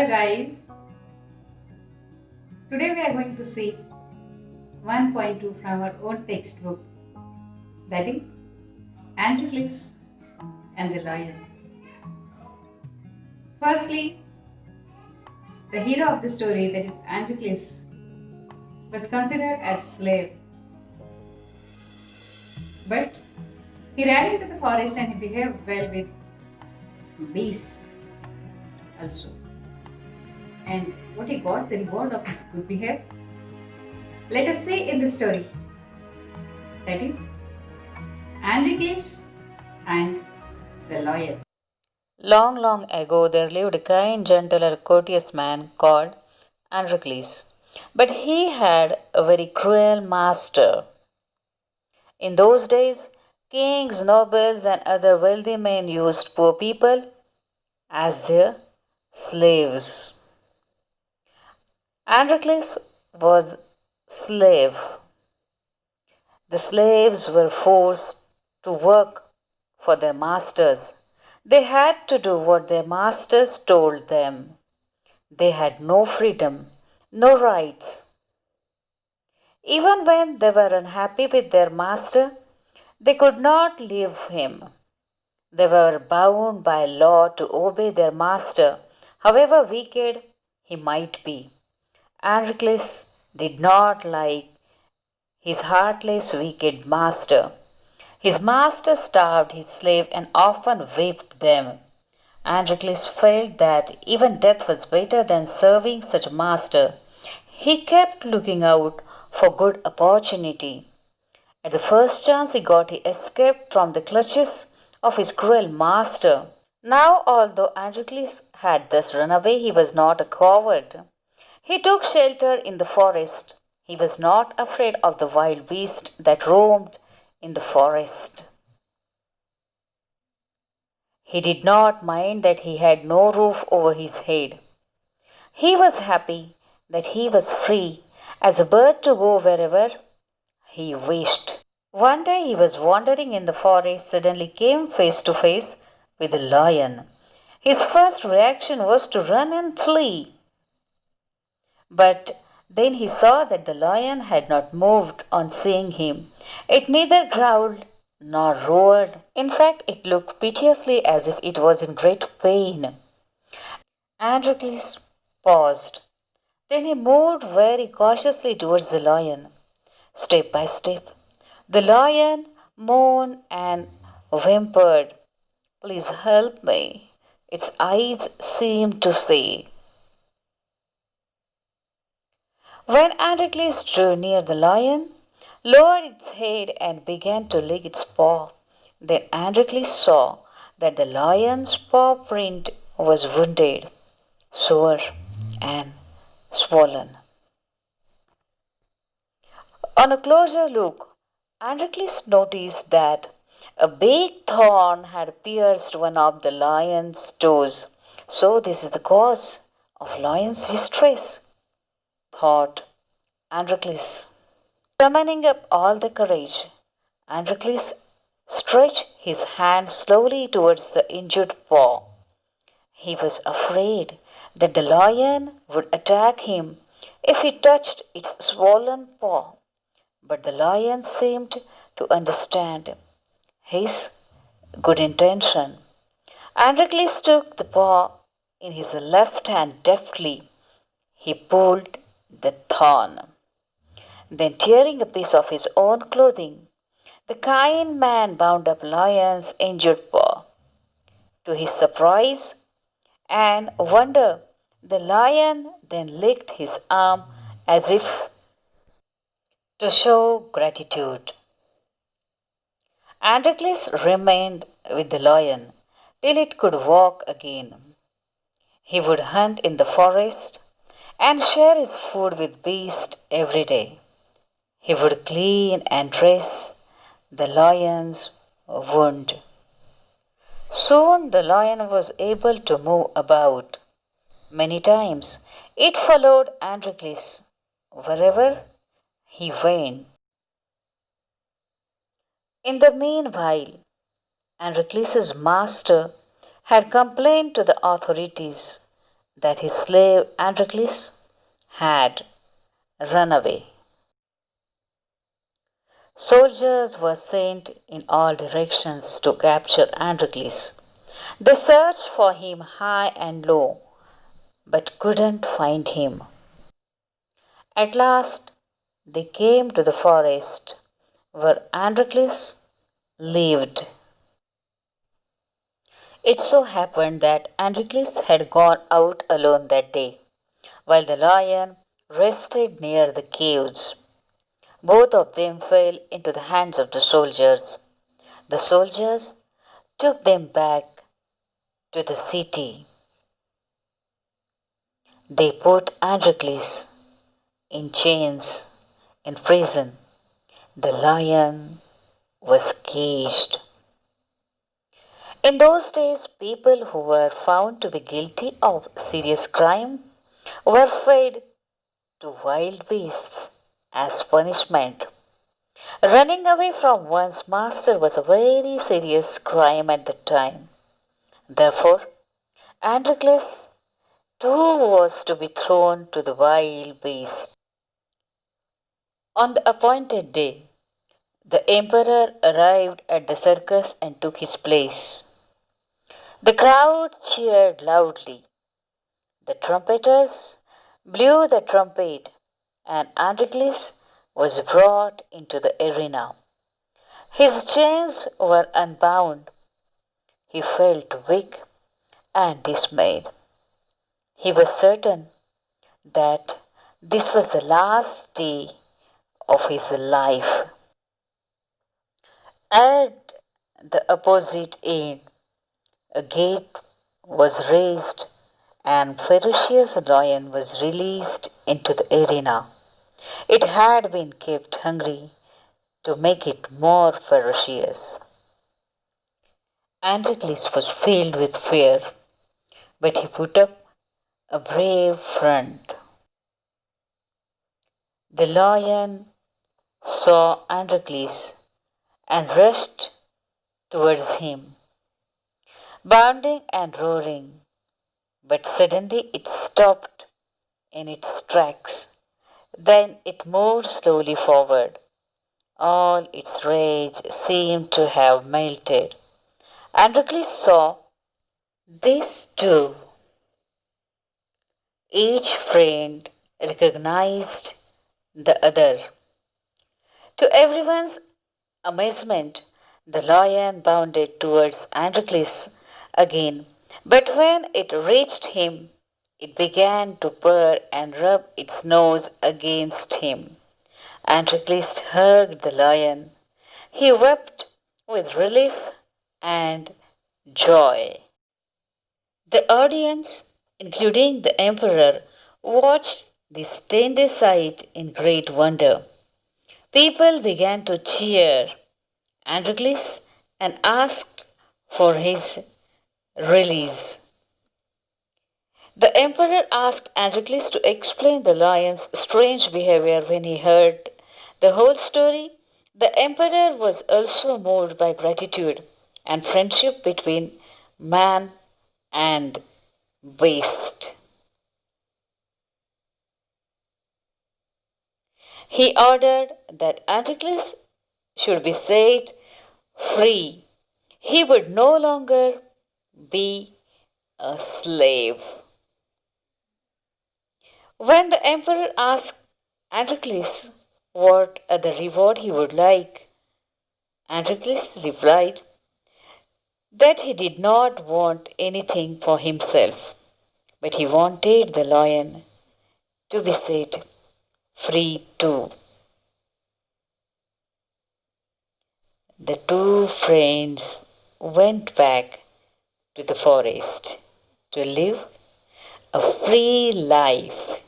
Hello guys, today we are going to see 1.2 from our old textbook, that is Androcles and the Lion. Firstly, the hero of the story, that is Androcles, was considered as slave, but he ran into the forest and he behaved well with beast also. And what he got the reward of his good behavior? Let us see in the story, that is Androcles and the Lion. Long, long ago, there lived a kind, gentle, and courteous man called Androcles. But he had a very cruel master. In those days, kings, nobles, and other wealthy men used poor people as their slaves. Androcles was slave. The slaves were forced to work for their masters. They had to do what their masters told them. They had no freedom, no rights. Even when they were unhappy with their master, they could not leave him. They were bound by law to obey their master, however wicked he might be. Androcles did not like his heartless, wicked master. His master starved his slave and often whipped them. Androcles felt that even death was better than serving such a master. He kept looking out for good opportunity. At the first chance he got, he escaped from the clutches of his cruel master. Now, although Androcles had thus run away, he was not a coward. He took shelter in the forest. He was not afraid of the wild beasts that roamed in the forest. He did not mind that he had no roof over his head. He was happy that he was free as a bird to go wherever he wished. One day he was wandering in the forest, suddenly came face to face with a lion. His first reaction was to run and flee. But then he saw that the lion had not moved on seeing him. It neither growled nor roared. In fact, it looked piteously as if it was in great pain. Androcles paused. Then he moved very cautiously towards the lion. Step by step, the lion moaned and whimpered. Please help me. Its eyes seemed to say. When Androcles drew near the lion, lowered its head and began to lick its paw, then Androcles saw that the lion's paw print was wounded, sore, and swollen. On a closer look, Androcles noticed that a big thorn had pierced one of the lion's toes. So this is the cause of lion's distress, thought Androcles. Summoning up all the courage, Androcles stretched his hand slowly towards the injured paw. He was afraid that the lion would attack him if he touched its swollen paw. But the lion seemed to understand his good intention. Androcles took the paw in his left hand deftly. He pulled the thorn. Then, tearing a piece of his own clothing, the kind man bound up lion's injured paw. To his surprise and wonder, the lion then licked his arm as if to show gratitude. Androcles remained with the lion till it could walk again. He would hunt in the forest and share his food with beasts every day. He would clean and dress the lion's wound. Soon the lion was able to move about. Many times it followed Androcles wherever he went. In the meanwhile, Androcles' master had complained to the authorities that his slave Androcles had run away. Soldiers were sent in all directions to capture Androcles. They searched for him high and low, but couldn't find him. At last, they came to the forest where Androcles lived. It so happened that Androcles had gone out alone that day, while the lion rested near the caves. Both of them fell into the hands of the soldiers. The soldiers took them back to the city. They put Androcles in chains in prison. The lion was caged. In those days, people who were found to be guilty of serious crime were fed to wild beasts as punishment. Running away from one's master was a very serious crime at the time. Therefore, Androcles too was to be thrown to the wild beasts. On the appointed day, the emperor arrived at the circus and took his place. The crowd cheered loudly. The trumpeters blew the trumpet, and Androcles was brought into the arena. His chains were unbound. He felt weak and dismayed. He was certain that this was the last day of his life. At the opposite end, a gate was raised and ferocious lion was released into the arena. It had been kept hungry to make it more ferocious. Androcles was filled with fear, but he put up a brave front. The lion saw Androcles and rushed towards him, bounding and roaring, but suddenly it stopped in its tracks. Then it moved slowly forward. All its rage seemed to have melted. Androcles saw this too. Each friend recognized the other. To everyone's amazement, the lion bounded towards Androcles again, but when it reached him, it began to purr and rub its nose against him. Androcles hugged the lion. He wept with relief and joy. The audience, including the emperor, watched this tender sight in great wonder. People began to cheer Androcles and asked for his release. The emperor asked Androcles to explain the lion's strange behavior. When he heard the whole story, the emperor was also moved by gratitude and friendship between man and beast. He ordered that Androcles should be set free. He would no longer be a slave. When the emperor asked Androcles what other reward he would like, Androcles replied that he did not want anything for himself, but he wanted the lion to be set free too. The two friends went back to the forest to live a free life.